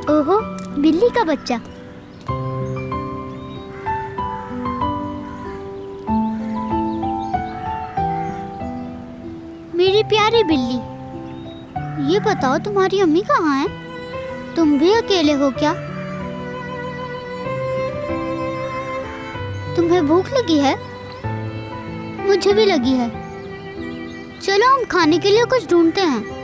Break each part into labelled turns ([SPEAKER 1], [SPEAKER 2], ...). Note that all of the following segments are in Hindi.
[SPEAKER 1] ओहो, बिल्ली का बच्चा। मेरी प्यारी बिल्ली, ये बताओ तुम्हारी अम्मी कहाँ है? तुम भी अकेले हो क्या? तुम्हें भूख लगी है? मुझे भी लगी है। चलो हम खाने के लिए कुछ ढूंढते हैं।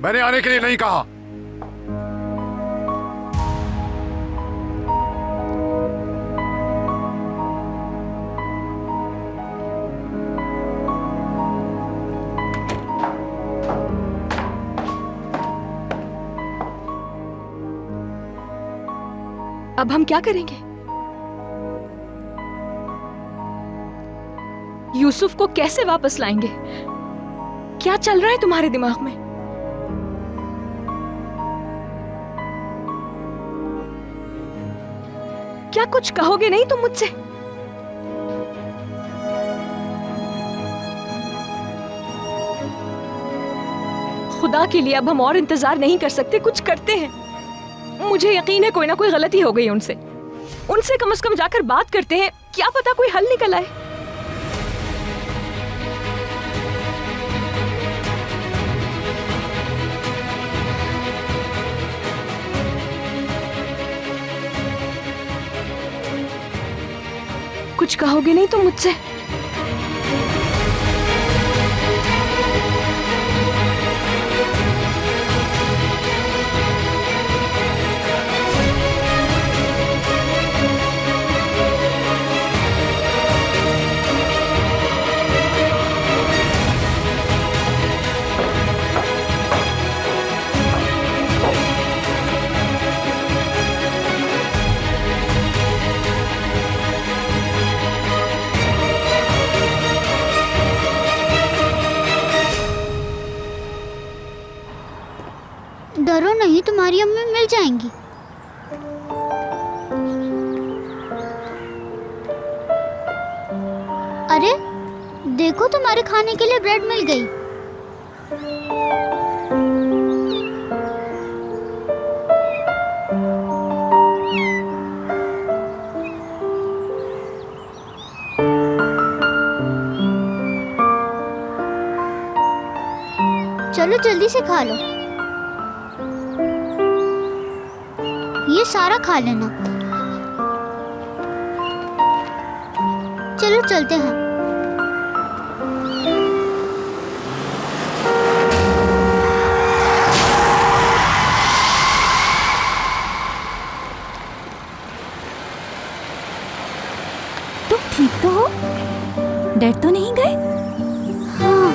[SPEAKER 2] मैंने आने के लिए नहीं कहा।
[SPEAKER 3] अब हम क्या करेंगे? यूसुफ को कैसे वापस लाएंगे? क्या चल रहा है तुम्हारे दिमाग में? क्या कुछ कहोगे नहीं तुम मुझसे? खुदा के लिए अब हम और इंतजार नहीं कर सकते, कुछ करते हैं। मुझे यकीन है कोई ना कोई गलती हो गई उनसे। उनसे कम से कम जाकर बात करते हैं, क्या पता कोई हल निकल आए। कुछ कहोगे नहीं तुम मुझसे?
[SPEAKER 1] डरो नहीं, तुम्हारी अम्मी मिल जाएंगी। अरे देखो, तुम्हारे खाने के लिए ब्रेड मिल गई। चलो जल्दी से खा लो। ये सारा खा लेना। चलो चलते हैं।
[SPEAKER 4] तुम ठीक तो हो? डर तो नहीं गए?
[SPEAKER 1] हाँ।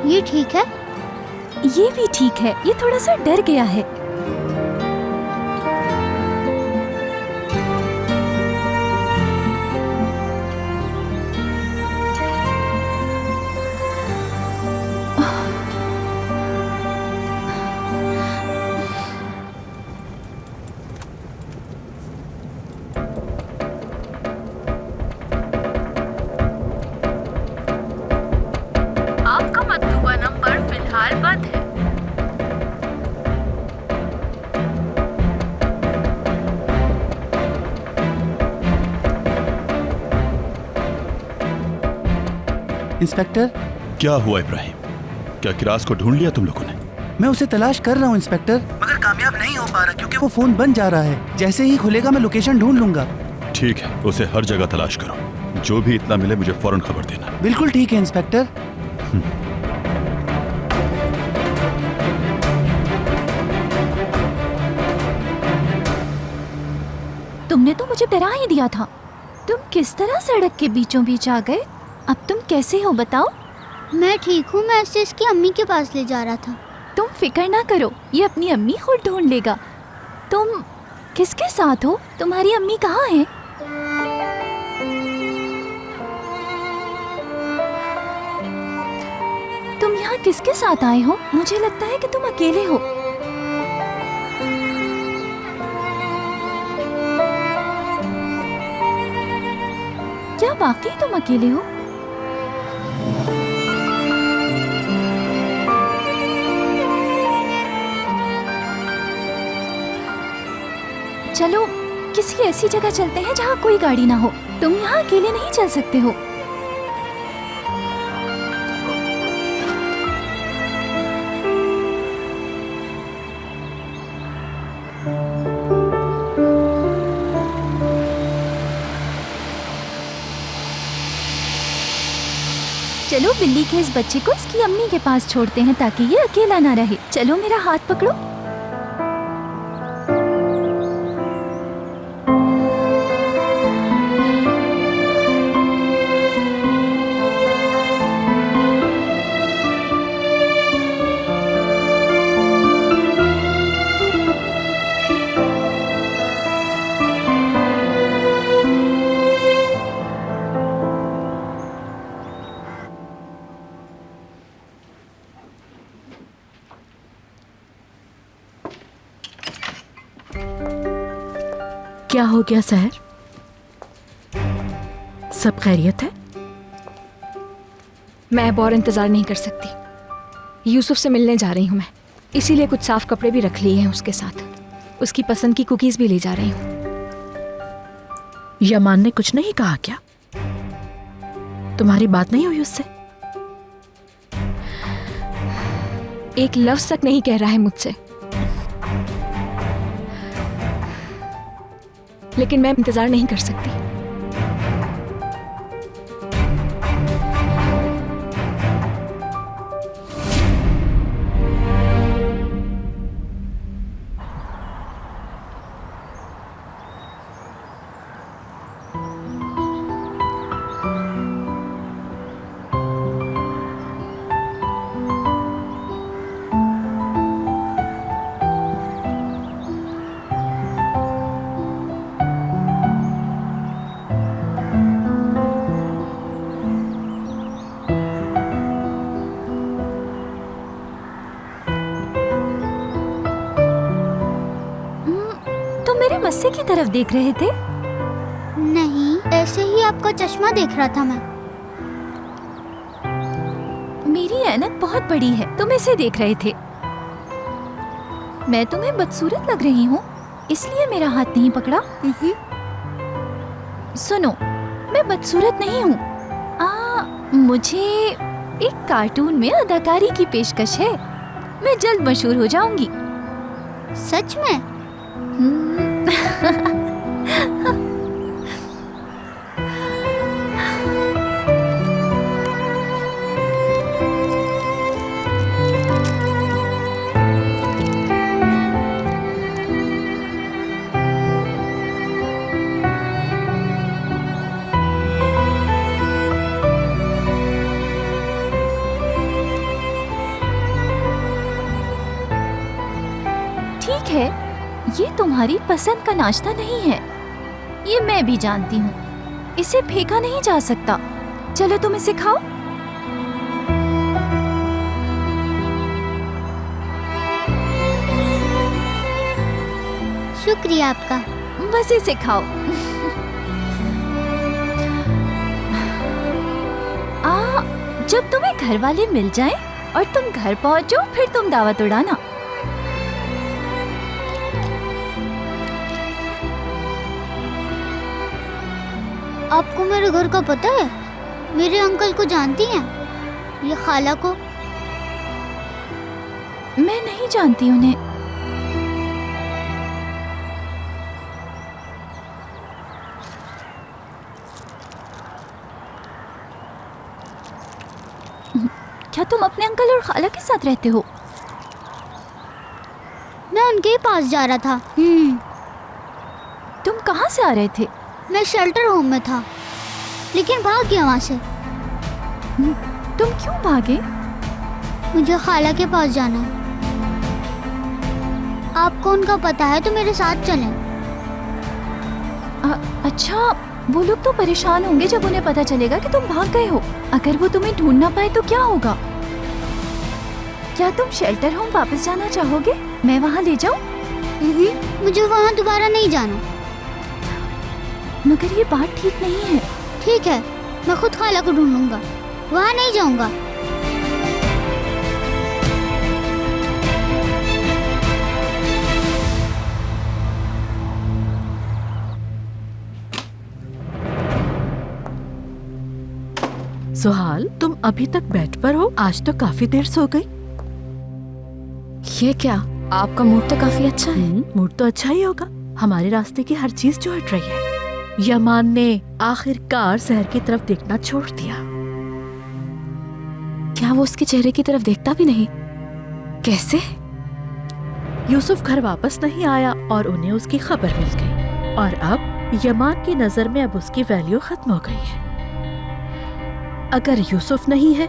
[SPEAKER 1] ये ठीक है?
[SPEAKER 4] ये भी ठीक है, ये थोड़ा सा डर गया है।
[SPEAKER 5] आपका मतलूबा नंबर फिलहाल बंद है।
[SPEAKER 6] इंस्पेक्टर।
[SPEAKER 7] क्या हुआ इब्राहिम? क्या किरास को ढूंढ लिया तुम लोगों ने?
[SPEAKER 6] मैं उसे तलाश कर रहा हूँ इंस्पेक्टर, मगर कामयाब नहीं हो पा रहा क्योंकि वो फोन बंद जा रहा है। जैसे ही खुलेगा मैं लोकेशन ढूंढ लूंगा।
[SPEAKER 7] ठीक है, उसे हर जगह तलाश करो। जो भी इतना मिले मुझे फौरन खबर देना।
[SPEAKER 6] बिल्कुल ठीक है इंस्पेक्टर।
[SPEAKER 4] तुमने तो मुझे डरा ही दिया था। तुम किस तरह सड़क के बीचों बीच आ गए? अब तुम कैसे हो बताओ?
[SPEAKER 1] मैं ठीक हूँ, मैं इसे इसकी अम्मी के पास ले जा रहा था।
[SPEAKER 4] तुम फिक्र ना करो, ये अपनी अम्मी खुद ढूंढ लेगा। तुम किसके साथ हो? तुम्हारी अम्मी कहाँ है? तुम यहाँ किसके साथ आए हो? मुझे लगता है कि तुम अकेले हो। क्या वाकई तुम अकेले हो? चलो किसी ऐसी जगह चलते हैं जहाँ कोई गाड़ी ना हो। तुम यहाँ अकेले नहीं चल सकते हो। चलो बिल्ली के इस बच्चे को इसकी अम्मी के पास छोड़ते हैं ताकि ये अकेला ना रहे। चलो मेरा हाथ पकड़ो।
[SPEAKER 5] क्या हो गया सहर? सब खैरियत है?
[SPEAKER 3] मैं अब और इंतजार नहीं कर सकती। यूसुफ से मिलने जा रही हूँ मैं, इसीलिए कुछ साफ कपड़े भी रख लिए हैं उसके साथ। उसकी पसंद की कुकीज भी ले जा रही हूँ।
[SPEAKER 5] यमान ने कुछ नहीं कहा क्या? तुम्हारी बात नहीं हुई उससे?
[SPEAKER 3] एक लफ्ज तक नहीं कह रहा है मुझसे, लेकिन मैं इंतजार नहीं कर सकती।
[SPEAKER 4] मस्से की तरफ देख रहे थे?
[SPEAKER 1] नहीं, ऐसे ही आपका चश्मा देख रहा था मैं।
[SPEAKER 4] मेरी ऐनक बहुत बड़ी है, तुम इसे देख रहे थे। मैं तुम्हें बदसूरत लग रही हूँ, इसलिए मेरा हाथ नहीं पकड़ा। सुनो, मैं बदसूरत नहीं हूँ। मुझे एक कार्टून में अदाकारी की पेशकश है। मैं जल्द मशहूर हो जाऊंगी।
[SPEAKER 1] सच में?
[SPEAKER 4] ठीक है, ये तुम्हारी पसंद का नाश्ता नहीं है, ये मैं भी जानती हूँ। इसे फेंका नहीं जा सकता। चलो तुम इसे खाओ।
[SPEAKER 1] शुक्रिया आपका।
[SPEAKER 4] बस इसे खाओ। जब तुम्हें घर वाले मिल जाएं और तुम घर पहुंचो, फिर तुम दावत उड़ाना।
[SPEAKER 1] आपको मेरे घर का पता है? मेरे अंकल को जानती हैं? ये खाला को?
[SPEAKER 4] मैं नहीं जानती उन्हें। क्या तुम अपने अंकल और खाला के साथ रहते हो?
[SPEAKER 1] मैं उनके ही पास जा रहा था।
[SPEAKER 4] तुम कहाँ से आ रहे थे?
[SPEAKER 1] मैं शेल्टर होम में था, लेकिन भाग गया वहाँ से।
[SPEAKER 4] तुम क्यों भागे?
[SPEAKER 1] मुझे खाला के पास जाना है। आपको उनका पता है तो मेरे साथ चलें।
[SPEAKER 4] अच्छा, वो लोग तो परेशान होंगे जब उन्हें पता चलेगा कि तुम भाग गए हो। अगर वो तुम्हें ढूंढ ना पाए तो क्या होगा? क्या तुम शेल्टर होम वापस जाना चाहोगे? मैं वहाँ ले जाऊँ?
[SPEAKER 1] मुझे वहाँ दोबारा नहीं जाना।
[SPEAKER 4] मगर ये बात ठीक नहीं है।
[SPEAKER 1] ठीक है, मैं खुद खाला को ढूंढूंगा, वहाँ नहीं जाऊंगा।
[SPEAKER 5] सुहाल, तुम अभी तक बेड पर हो? आज तो काफी देर सो गई।
[SPEAKER 3] ये क्या, आपका मूड तो काफी अच्छा है।
[SPEAKER 5] मूड तो अच्छा ही होगा। हमारे रास्ते की हर चीज जो हट रही है। यमान ने आखिरकार शहर की तरफ देखना छोड़ दिया।
[SPEAKER 3] क्या वो उसके चेहरे की तरफ देखता भी नहीं? कैसे?
[SPEAKER 5] यूसुफ घर वापस नहीं आया और उन्हें उसकी खबर मिल गई और अब यमान की नजर में अब उसकी वैल्यू खत्म हो गई है। अगर यूसुफ नहीं है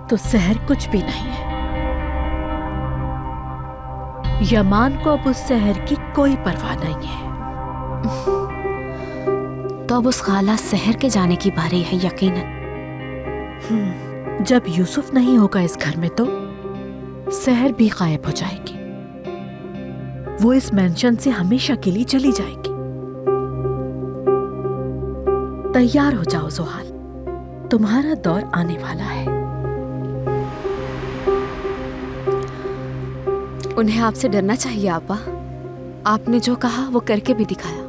[SPEAKER 5] तो शहर कुछ भी नहीं है। यमान को अब उस शहर की कोई परवाह नहीं है।
[SPEAKER 3] तो अब उस खाला शहर के जाने की बारी है यकीनन।
[SPEAKER 5] जब यूसुफ नहीं होगा इस घर में तो शहर भी गायब हो जाएगी। वो इस मेंशन से हमेशा के लिए चली जाएगी। तैयार हो जाओ सुहाल, तुम्हारा दौर आने वाला है।
[SPEAKER 3] उन्हें आपसे डरना चाहिए आपा। आपने जो कहा वो करके भी दिखाया।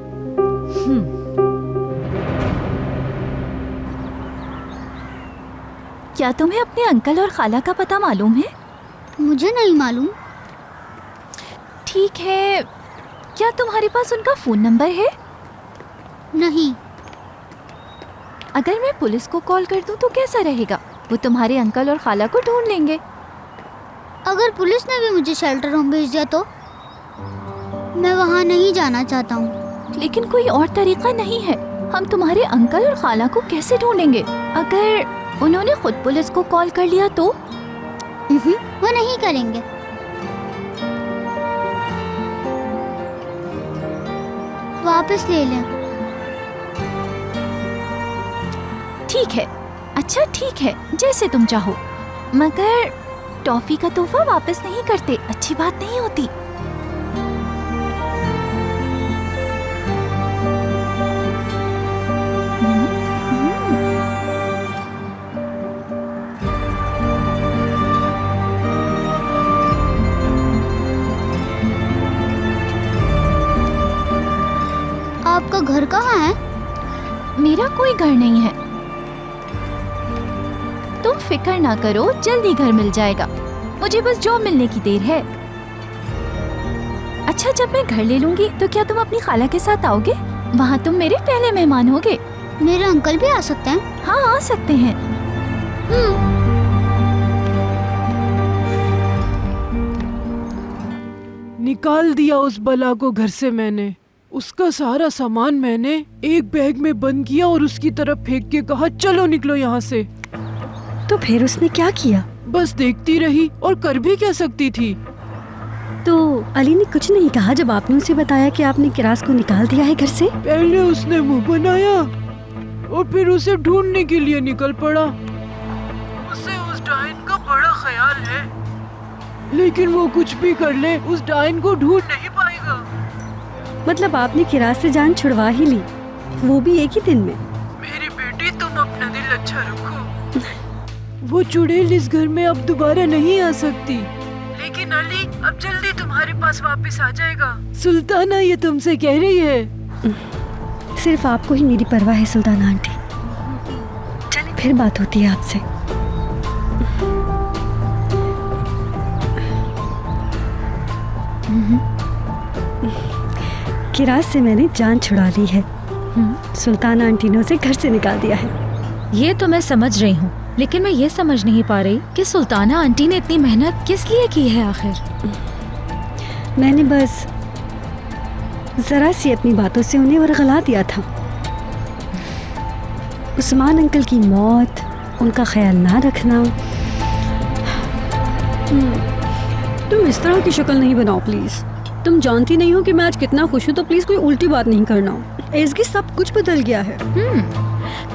[SPEAKER 4] क्या तुम्हें अपने अंकल और खाला का पता मालूम है?
[SPEAKER 1] मुझे नहीं मालूम।
[SPEAKER 4] ठीक है, क्या तुम्हारे पास उनका फोन नंबर है?
[SPEAKER 1] नहीं।
[SPEAKER 4] अगर मैं पुलिस को कॉल कर दूं तो कैसा रहेगा? वो तुम्हारे अंकल और खाला को ढूंढ लेंगे।
[SPEAKER 1] अगर पुलिस ने भी मुझे शेल्टर होम भेज दिया तो? मैं वहाँ नहीं जाना चाहता हूँ।
[SPEAKER 4] लेकिन कोई और तरीका नहीं है। हम तुम्हारे अंकल और खाला को कैसे ढूंढेंगे? अगर उन्होंने खुद पुलिस को कॉल कर लिया तो?
[SPEAKER 1] वो नहीं करेंगे। वापस ले लें।
[SPEAKER 4] ठीक है, अच्छा ठीक है, जैसे तुम चाहो। मगर टॉफी का तोहफा वापस नहीं करते, अच्छी बात नहीं होती।
[SPEAKER 1] आपका घर कहाँ है?
[SPEAKER 4] मेरा कोई घर नहीं है। तुम फिक्र ना करो, जल्दी घर मिल जाएगा। मुझे बस जॉब मिलने की देर है। अच्छा, जब मैं घर ले लूंगी तो क्या तुम अपनी खाला के साथ आओगे? वहाँ तुम मेरे पहले मेहमान होगे।
[SPEAKER 1] मेरे अंकल भी आ सकते हैं?
[SPEAKER 4] हाँ, आ सकते हैं।
[SPEAKER 8] निकाल दिया उस बला को घर से मैंने। उसका सारा सामान मैंने एक बैग में बंद किया और उसकी तरफ फेंक के कहा, चलो निकलो यहाँ से।
[SPEAKER 9] तो फिर उसने क्या किया?
[SPEAKER 8] बस देखती रही, और कर भी क्या सकती थी।
[SPEAKER 9] तो अली ने कुछ नहीं कहा जब आपने उसे बताया कि आपने किरास को निकाल दिया है घर से?
[SPEAKER 8] पहले उसने मुंह बनाया और फिर उसे ढूंढने के लिए निकल पड़ा। उसे उस डायन का बड़ा ख्याल है, लेकिन वो कुछ भी कर ले उस डायन को ढूंढ नहीं पाएगा।
[SPEAKER 9] मतलब आपने किरास से जान छुड़वा ही ली, वो भी एक ही दिन में?
[SPEAKER 8] मेरी बेटी, तुम अपना दिल अच्छा रखो। वो चुड़ैल इस घर में अब दोबारा नहीं आ सकती। लेकिन अली अब जल्दी तुम्हारे पास वापस आ जाएगा। सुल्ताना ये तुमसे कह रही है।
[SPEAKER 9] सिर्फ आपको ही मेरी परवाह है सुल्ताना आंटी। चलिए फिर बात होती है आपसे। किरास से मैंने जान छुड़ा ली है। सुल्ताना आंटी ने उसे घर से निकाल दिया है।
[SPEAKER 3] ये तो मैं समझ रही हूँ, लेकिन मैं ये समझ नहीं पा रही कि सुल्ताना आंटी ने इतनी मेहनत किस लिए की है आखिर।
[SPEAKER 9] मैंने बस जरा सी अपनी बातों से उन्हें वरगला दिया था। उस्मान अंकल की मौत, उनका ख्याल ना रखना। तुम इस तरह की शक्ल नहीं बनाओ प्लीज। तुम जानती नहीं हो कि मैं आज कितना खुश हूँ, तो प्लीज कोई उल्टी बात नहीं करना। एज़गी सब कुछ बदल गया है।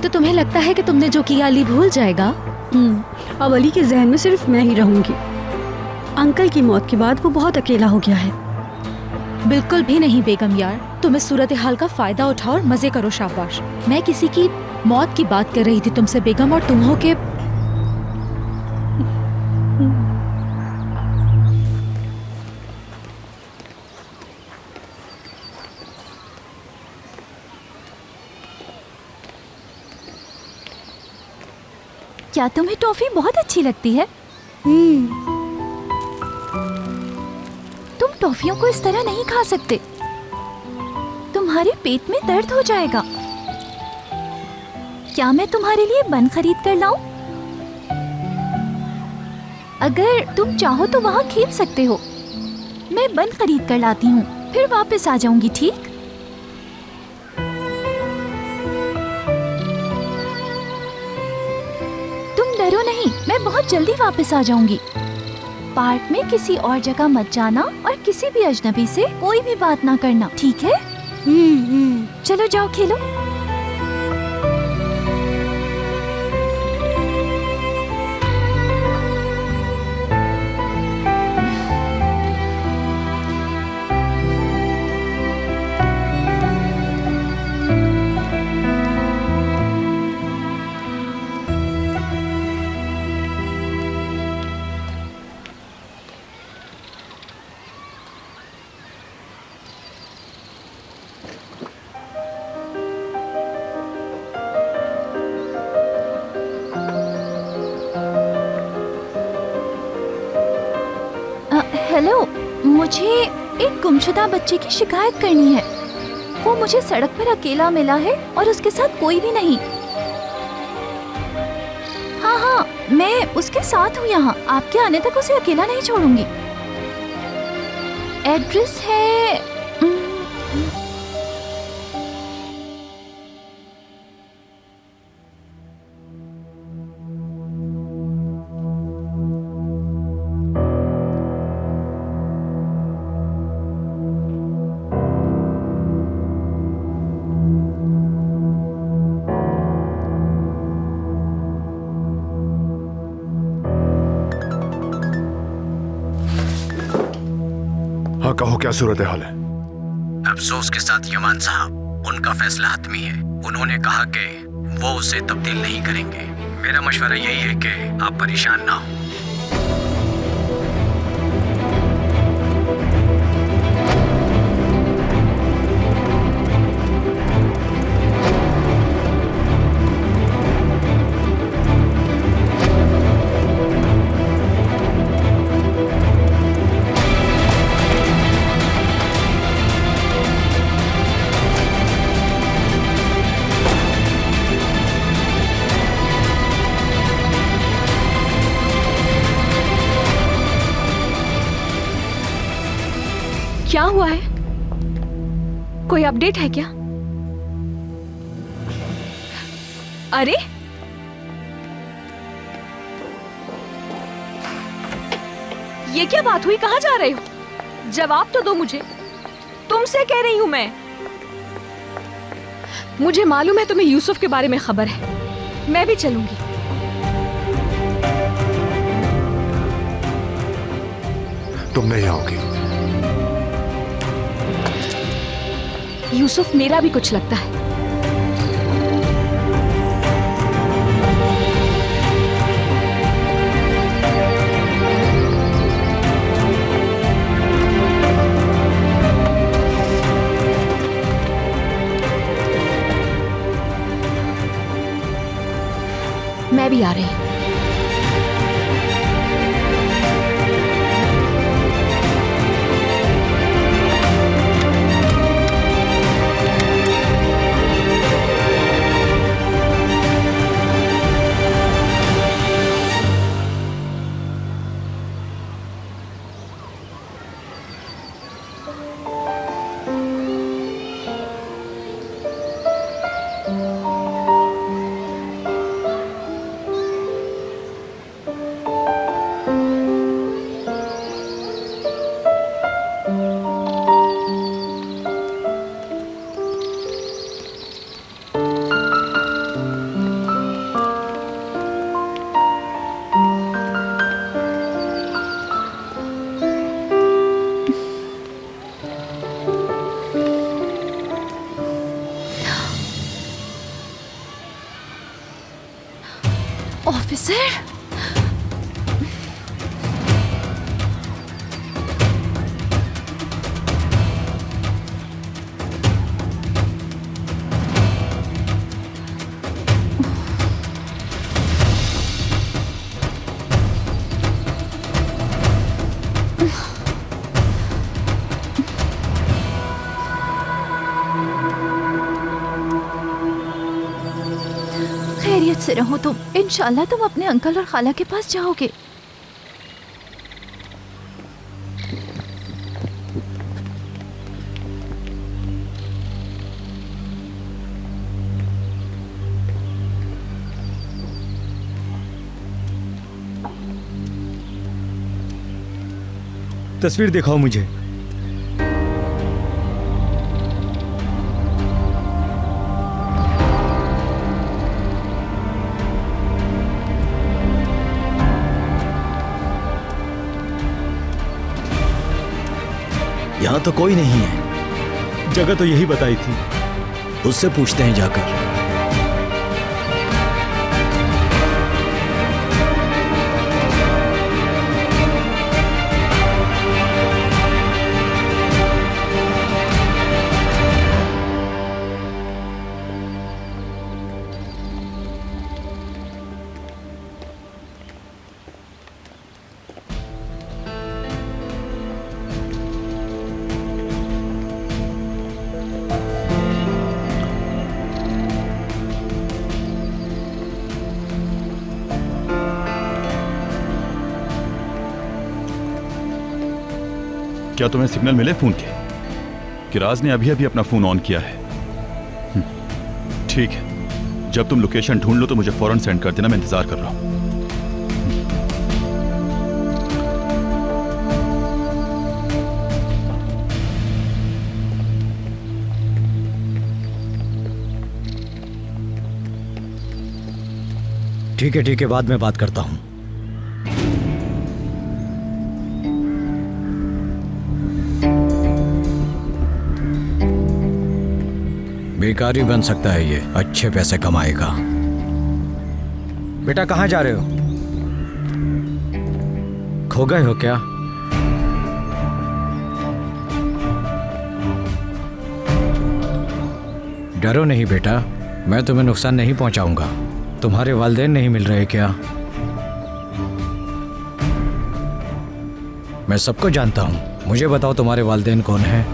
[SPEAKER 5] तो तुम्हें लगता है कि तुमने जो किया अली भूल जाएगा?
[SPEAKER 9] अब अली के जहन में सिर्फ मैं ही रहूंगी। अंकल की मौत के बाद वो बहुत अकेला हो गया है।
[SPEAKER 5] बिल्कुल भी नहीं बेगम यार, तुम इस सूरत हाल का फायदा उठाओ और मजे करो। शाबाश। मैं किसी की मौत की बात कर रही थी तुमसे बेगम, और तुम हो के
[SPEAKER 4] क्या तुम्हें टॉफी बहुत अच्छी लगती है? तुम टॉफियों को इस तरह नहीं खा सकते, तुम्हारे पेट में दर्द हो जाएगा। क्या मैं तुम्हारे लिए बन खरीद कर लाऊं? अगर तुम चाहो तो वहाँ खेल सकते हो, मैं बन खरीद कर लाती हूँ, फिर वापस आ जाऊंगी। ठीक? डरो नहीं, मैं बहुत जल्दी वापस आ जाऊंगी। पार्क में किसी और जगह मत जाना और किसी भी अजनबी से कोई भी बात ना करना, ठीक है? चलो जाओ खेलो। हेलो, मुझे एक गुमशुदा बच्चे की शिकायत करनी है। वो मुझे सड़क पर अकेला मिला है और उसके साथ कोई भी नहीं। हाँ, मैं उसके साथ हूँ यहाँ। आपके आने तक उसे अकेला नहीं छोड़ूंगी। एड्रेस है
[SPEAKER 2] हाँ कहो, क्या सूरत हाल है?
[SPEAKER 10] अफसोस के साथ यमान साहब, उनका फैसला हतमी है। उन्होंने कहा कि वो उसे तब्दील नहीं करेंगे। मेरा मशवरा यही है कि आप परेशान ना हो।
[SPEAKER 3] क्या हुआ है? कोई अपडेट है क्या? अरे ये क्या बात हुई? कहाँ जा रहे हो? जवाब तो दो मुझे। तुमसे कह रही हूं मैं। मुझे मालूम है तुम्हें यूसुफ के बारे में खबर है। मैं भी चलूंगी।
[SPEAKER 2] तुम नहीं आओगी?
[SPEAKER 3] यूसुफ मेरा भी कुछ लगता है। मैं भी आ रही हूँ।
[SPEAKER 4] से रहो तुम। इंशाल्लाह तुम अपने अंकल और खाला के पास जाओगे।
[SPEAKER 11] तस्वीर दिखाओ मुझे।
[SPEAKER 10] यहाँ तो कोई नहीं है।
[SPEAKER 11] जगह तो यही बताई थी।
[SPEAKER 10] उससे पूछते हैं जाकर।
[SPEAKER 7] क्या तुम्हें सिग्नल मिले फोन के कि राज ने अभी अभी अपना फोन ऑन किया है? ठीक है, जब तुम लोकेशन ढूंढ लो तो मुझे फौरन सेंड कर देना, मैं इंतजार कर रहा हूं।
[SPEAKER 10] ठीक है, बाद में बात करता हूं। बेकारी बन सकता है ये, अच्छे पैसे कमाएगा। बेटा कहाँ जा रहे हो? खो गए हो क्या? डरो नहीं बेटा, मैं तुम्हें नुकसान नहीं पहुंचाऊंगा। तुम्हारे वालिदैन नहीं मिल रहे क्या? मैं सबको जानता हूं। मुझे बताओ तुम्हारे वालिदैन कौन हैं?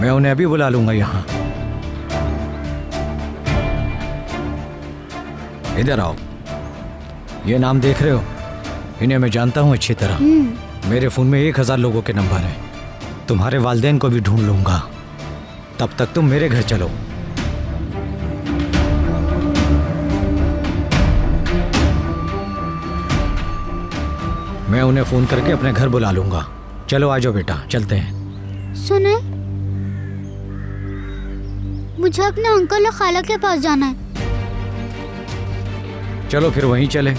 [SPEAKER 10] मैं उन्हें अभी बुला लूंगा यहाँ। इधर आओ। ये नाम देख रहे हो? इन्हें मैं जानता हूँ अच्छी तरह। मेरे फोन में 1000 लोगों के नंबर हैं। तुम्हारे वालिदैन को भी ढूंढ लूंगा। तब तक तुम मेरे घर चलो। मैं उन्हें फोन करके अपने घर बुला लूंगा। चलो आ जाओ बेटा, चलते हैं।
[SPEAKER 1] सुने, मुझे अपने अंकल और खाला के पास जाना है।
[SPEAKER 10] चलो फिर वहीं चले।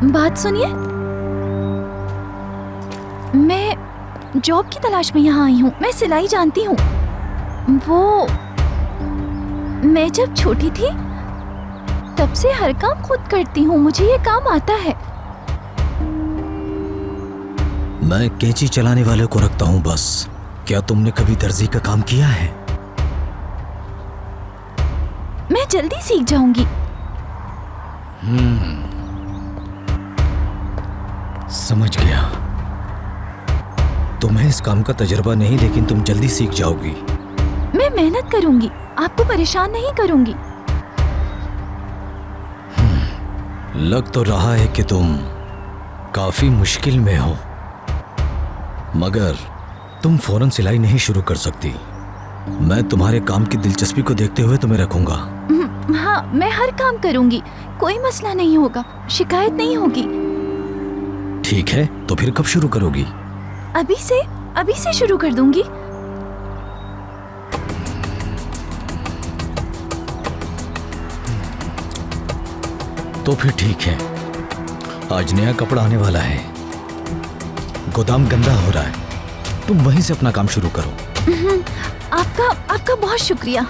[SPEAKER 4] बात सुनिए, मैं जॉब की तलाश में यहाँ आई हूँ। मैं सिलाई जानती हूँ। वो मैं जब छोटी थी तब से हर काम खुद करती हूँ। मुझे ये काम आता है।
[SPEAKER 10] मैं कैंची चलाने वाले को रखता हूँ बस। क्या तुमने कभी दर्जी का काम किया है?
[SPEAKER 4] मैं जल्दी सीख जाऊंगी।
[SPEAKER 10] समझ गया। तुम्हें इस काम का तजुर्बा नहीं, लेकिन तुम जल्दी सीख जाओगी।
[SPEAKER 4] मैं मेहनत करूंगी। आपको परेशान नहीं करूंगी।
[SPEAKER 10] लग तो रहा है कि तुम काफी मुश्किल में हो, मगर तुम फौरन सिलाई नहीं शुरू कर सकती। मैं तुम्हारे काम की दिलचस्पी को देखते हुए तुम्हें रखूंगा।
[SPEAKER 4] हाँ, मैं हर काम करूंगी, कोई मसला नहीं होगा, शिकायत नहीं होगी।
[SPEAKER 10] ठीक है, तो फिर कब शुरू करोगी?
[SPEAKER 4] अभी से शुरू कर दूंगी।
[SPEAKER 10] तो फिर ठीक है, आज नया कपड़ा आने वाला है, गोदाम गंदा हो रहा है, तुम वहीं से अपना काम शुरू करो।
[SPEAKER 4] आपका बहुत शुक्रिया।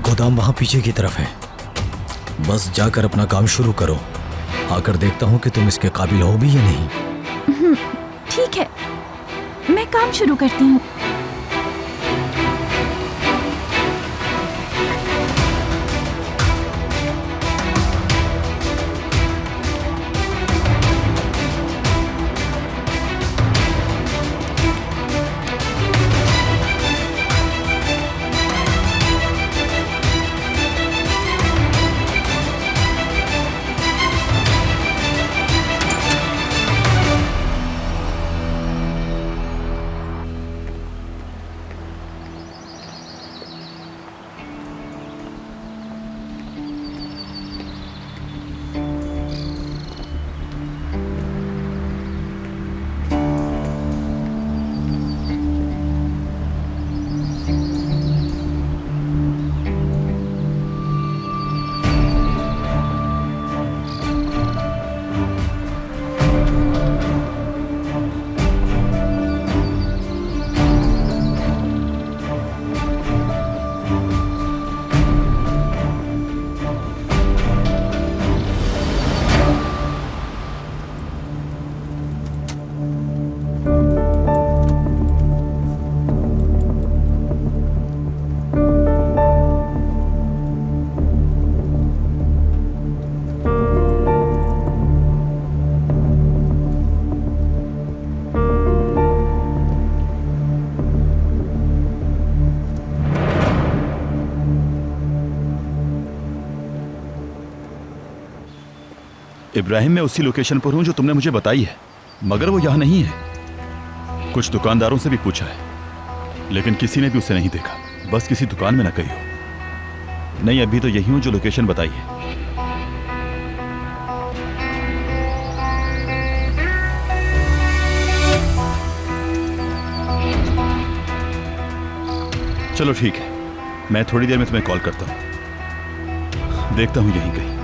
[SPEAKER 10] गोदाम वहां पीछे की तरफ है, बस जाकर अपना काम शुरू करो। आकर देखता हूँ कि तुम इसके काबिल हो भी या नहीं।
[SPEAKER 4] ठीक है, मैं काम शुरू करती हूँ।
[SPEAKER 7] इब्राहिम, मैं उसी लोकेशन पर हूं जो तुमने मुझे बताई है, मगर वो यहां नहीं है। कुछ दुकानदारों से भी पूछा है, लेकिन किसी ने भी उसे नहीं देखा। बस किसी दुकान में ना कही हो। नहीं, अभी तो यही हूं जो लोकेशन बताई है। चलो ठीक है, मैं थोड़ी देर में तुम्हें कॉल करता हूं। देखता हूं यहीं कहीं।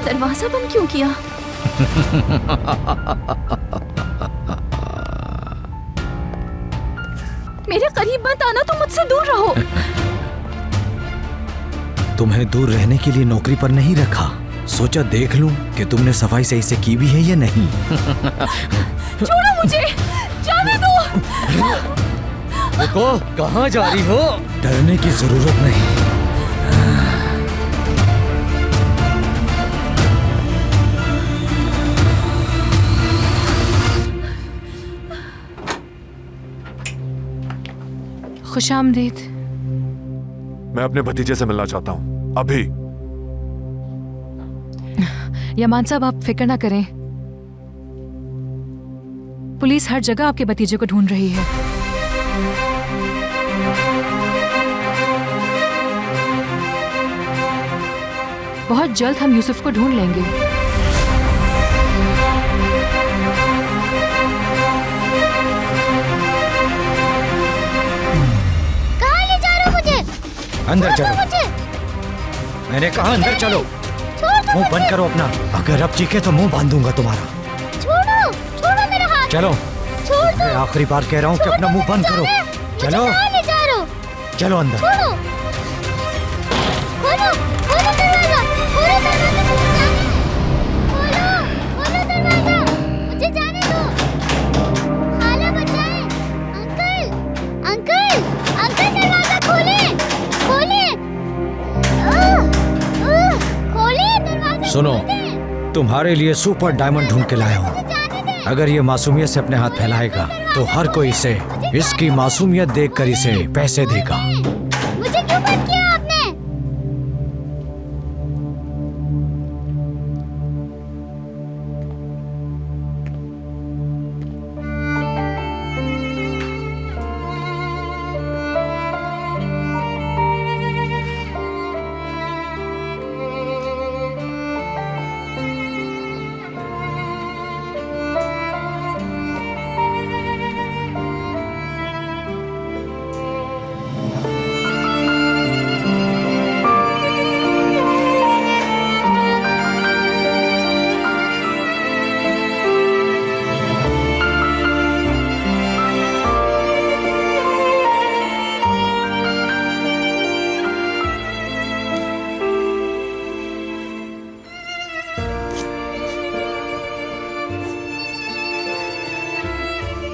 [SPEAKER 4] दरवाजा बंद क्यों किया? मेरे करीब मत आना, तुम मुझसे दूर रहो।
[SPEAKER 10] तुम्हें दूर रहने के लिए नौकरी पर नहीं रखा, सोचा देख लूं कि तुमने सफाई सही से की भी है या नहीं।
[SPEAKER 4] छोड़ो मुझे, जाने दो।
[SPEAKER 10] रुको, कहाँ जा रही हो? डरने की जरूरत नहीं।
[SPEAKER 3] खुशामदीद।
[SPEAKER 2] मैं अपने भतीजे से मिलना चाहता हूँ, अभी।
[SPEAKER 3] यमान साहब, आप फिक्र ना करें। पुलिस हर जगह आपके भतीजे को ढूंढ रही है। बहुत जल्द हम यूसुफ को ढूंढ लेंगे।
[SPEAKER 1] कहाँ ले जा रहे हो मुझे?
[SPEAKER 10] अंदर
[SPEAKER 1] छोड़ो
[SPEAKER 10] चलो।
[SPEAKER 1] मुझे।
[SPEAKER 10] मैंने कहा अंदर चलो।
[SPEAKER 1] छोड़ दो
[SPEAKER 10] मुंह बंद
[SPEAKER 1] मुझे।
[SPEAKER 10] करो अपना। अगर अब चीखे तो मुंह बांध दूंगा तुम्हारा।
[SPEAKER 1] छोड़ो, छोड़ो मेरा हाथ।
[SPEAKER 10] चलो,
[SPEAKER 1] छोड़ दो।
[SPEAKER 10] मैं आखिरी बार कह रहा हूँ कि
[SPEAKER 1] छोड़
[SPEAKER 10] अपना
[SPEAKER 1] दो,
[SPEAKER 10] मुंह बंद
[SPEAKER 1] मुझे
[SPEAKER 10] करो।
[SPEAKER 1] जाना है। मुझे
[SPEAKER 10] चलो,
[SPEAKER 1] कहाँ ले जा रहे हो?
[SPEAKER 10] चलो अंदर।
[SPEAKER 1] छोड़ो। खोलो, खोलो दरवाजा। खोलो दरवाजा, मुझे जाने दो। खोलो, खोलो दरवाजा। मुझे जाने दो। खाला बचाएं। अंकल, अंकल, अंकल दरवाजा खोलें, खोलें। खोलें दरवाजा।
[SPEAKER 10] सुनो,
[SPEAKER 1] खोलें।
[SPEAKER 10] तुम्हारे लिए सुपर डायमंड ढूंढ के लाया हूँ।
[SPEAKER 1] जाने दें।
[SPEAKER 10] अगर ये मासूमियत से अपने हाथ फैलाएगा तो हर कोई इसे इसकी मासूमियत देखकर इसे पैसे देगा।
[SPEAKER 1] मुझे क्यों बंद किया आपने?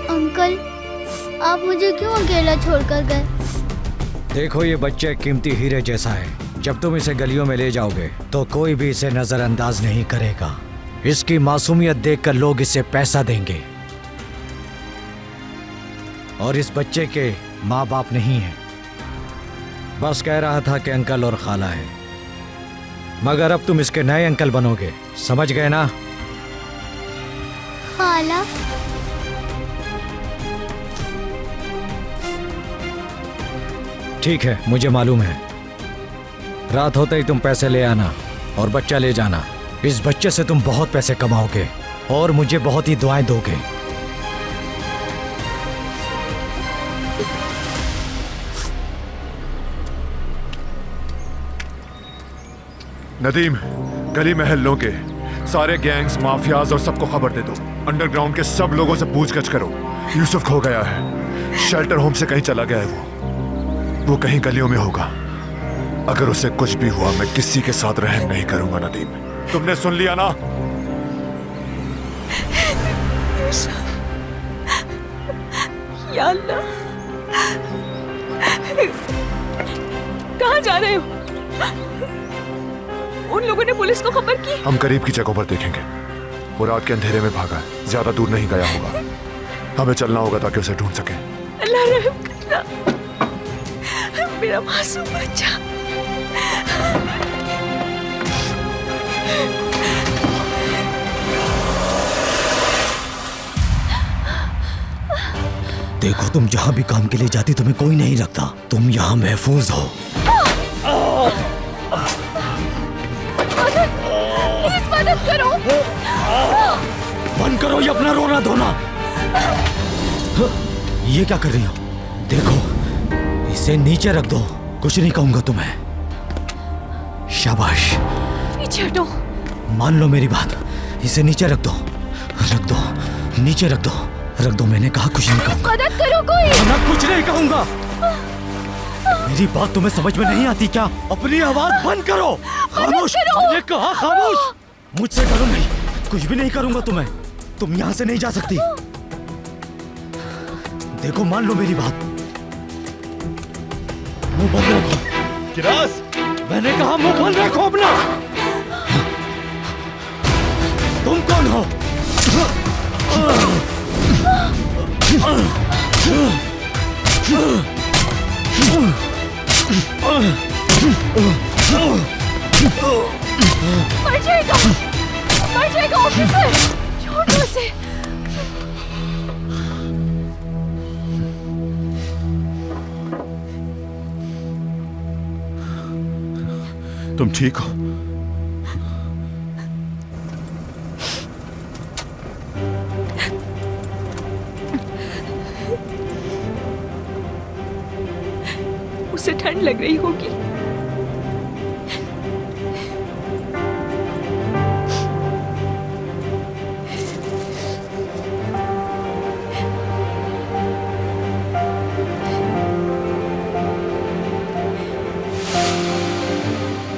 [SPEAKER 1] अंकल, आप मुझे क्यों अकेला छोड़कर गए?
[SPEAKER 10] देखो, ये बच्चे कीमती हीरे जैसा है। जब तुम इसे गलियों में ले जाओगे तो कोई भी इसे नजरअंदाज नहीं करेगा। इसकी मासूमियत देखकर लोग इसे पैसा देंगे। और इस बच्चे के माँ बाप नहीं है, बस कह रहा था कि अंकल और खाला है। मगर अब तुम इसके नए अंकल बनोगे, समझ गए ना?
[SPEAKER 1] खाला,
[SPEAKER 10] ठीक है, मुझे मालूम है। रात होते ही तुम पैसे ले आना और बच्चा ले जाना। इस बच्चे से तुम बहुत पैसे कमाओगे और मुझे बहुत ही दुआएं दोगे।
[SPEAKER 2] नदीम, गली महल्लों के सारे गैंग्स, माफियाज और सबको खबर दे दो। अंडरग्राउंड के सब लोगों से पूछगछ करो। यूसुफ खो गया है, शेल्टर होम से कहीं चला गया है। वो कहीं गलियों में होगा। अगर उसे कुछ भी हुआ मैं किसी के साथ रहम नहीं करूंगा। नदीम, तुमने सुन लिया ना?
[SPEAKER 3] या अल्लाह, कहाँ जा रहे हो? उन लोगों ने पुलिस को खबर की?
[SPEAKER 2] हम करीब की जगहों पर देखेंगे। वो रात के अंधेरे में भागा है, ज्यादा दूर नहीं गया होगा। हमें चलना होगा ताकि उसे ढूंढ सके।
[SPEAKER 3] अल्लाह रहम करना, मेरा मासूम बच्चा।
[SPEAKER 10] देखो, तुम जहाँ भी काम के लिए जाती तुम्हें कोई नहीं रखता। तुम यहाँ महफूज हो।
[SPEAKER 3] प्लीज मदद करो।
[SPEAKER 10] बंद करो ये अपना रोना धोना। ये क्या कर रही हो? देखो, इसे नीचे रख दो। कुछ नहीं कहूंगा तुम्हें। शाबाश,
[SPEAKER 3] पीछे हटो।
[SPEAKER 10] मान लो मेरी बात। इसे नीचे रख दो, रख दो, नीचे रख दो, रख दो। मैंने कहा कुछ नहीं कहूंगा।
[SPEAKER 3] मदद करो कोई।
[SPEAKER 10] मैं कुछ नहीं कहूंगा। मेरी बात तुम्हें समझ में नहीं आती क्या? अपनी आवाज बंद करो। खामोश, मैंने कहा खामोश। मुझसे डरो नहीं, कुछ भी नहीं करूंगा तुम्हें। तुम यहाँ से नहीं जा सकती। देखो, मान लो मेरी बात। मुंह बंद रखो।
[SPEAKER 11] किरास,
[SPEAKER 10] मैंने कहा मुंह बंद रखो अपना। तुम कौन हो?
[SPEAKER 3] मर जाएगा। मर जाएगा ऑफिसर, छोड़ दो उसे।
[SPEAKER 7] तुम ठीक हो?
[SPEAKER 3] उसे ठंड लग रही होगी।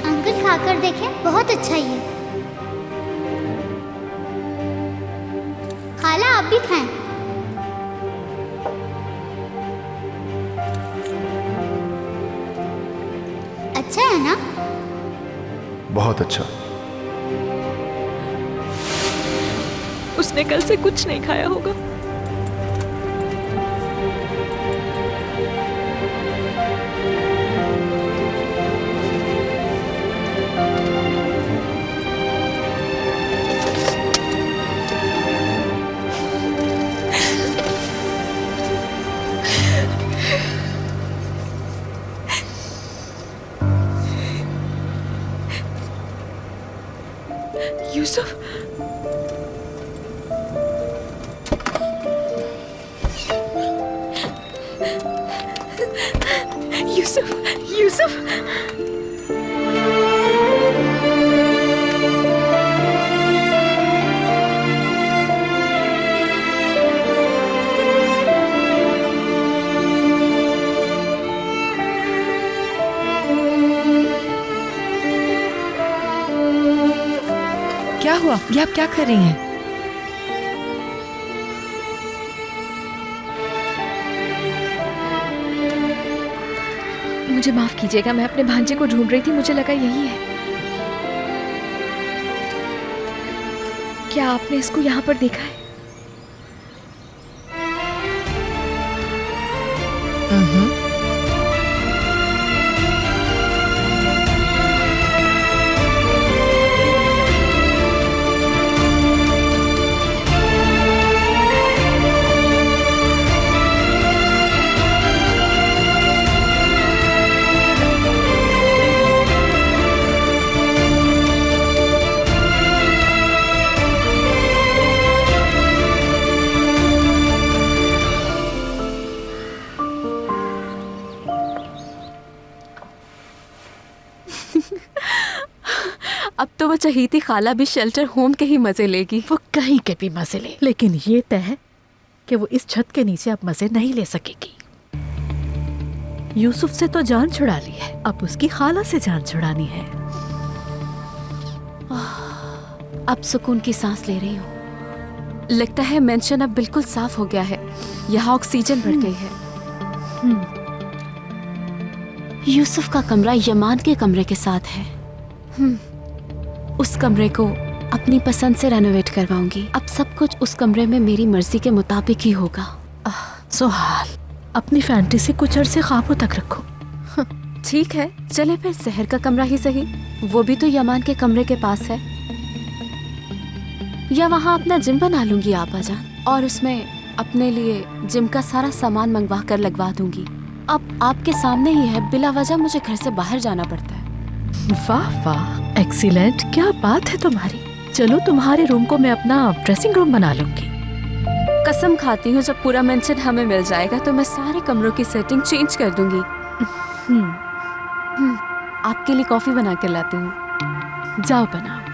[SPEAKER 1] अंकल खाकर देखें, बहुत अच्छा ही है। खाला आप भी खाएं। अच्छा है ना?
[SPEAKER 2] बहुत अच्छा।
[SPEAKER 3] उसने कल से कुछ नहीं खाया होगा। यूसुफ, यूसुफ, यूसुफ।
[SPEAKER 12] क्या हुआ? ये आप क्या कर रही हैं?
[SPEAKER 3] मुझे माफ कीजिएगा, मैं अपने भांजे को ढूंढ रही थी, मुझे लगा यही है। क्या आपने इसको यहाँ पर देखा है?
[SPEAKER 5] अब तो वो चहीती खाला भी शेल्टर होम के ही मजे लेगी।
[SPEAKER 12] वो कहीं के भी मजे ले, लेकिन ये तय है कि वो इस छत के नीचे अब मजे नहीं ले सकेगी। यूसुफ से तो जान छुड़ा ली है, अब उसकी खाला से जान छुड़ानी है।
[SPEAKER 5] अब सुकून की सांस ले रही हूँ। लगता है मेंशन अब बिल्कुल साफ हो गया है, यहाँ ऑक्सीजन बढ़ गई है। यूसुफ का कमरा यमान के कमरे के साथ है। उस कमरे को अपनी पसंद से रेनोवेट करवाऊंगी। अब सब कुछ उस कमरे में मेरी मर्जी के मुताबिक ही होगा।
[SPEAKER 12] सुहाल, अपनी फैंटेसी कुछ अरसे ख्वाबों तक रखो।
[SPEAKER 5] ठीक है, चले फिर शहर का कमरा ही सही, वो भी तो यमान के कमरे के पास है। या वहाँ अपना जिम बना लूंगी आपा जान, और उसमें अपने लिए जिम का सारा सामान मंगवा कर लगवा दूंगी। अब आपके सामने ही है, बिला वजह मुझे घर से बाहर जाना पड़ता है।
[SPEAKER 12] वाह वाह, एक्सीलेंट, क्या बात है तुम्हारी। चलो तुम्हारे रूम को मैं अपना ड्रेसिंग रूम बना लूंगी।
[SPEAKER 5] कसम खाती हूँ जब पूरा मेंशन हमें मिल जाएगा तो मैं सारे कमरों की सेटिंग चेंज कर दूंगी। आपके लिए कॉफी बना कर लाती हूँ।
[SPEAKER 12] जाओ बनाओ।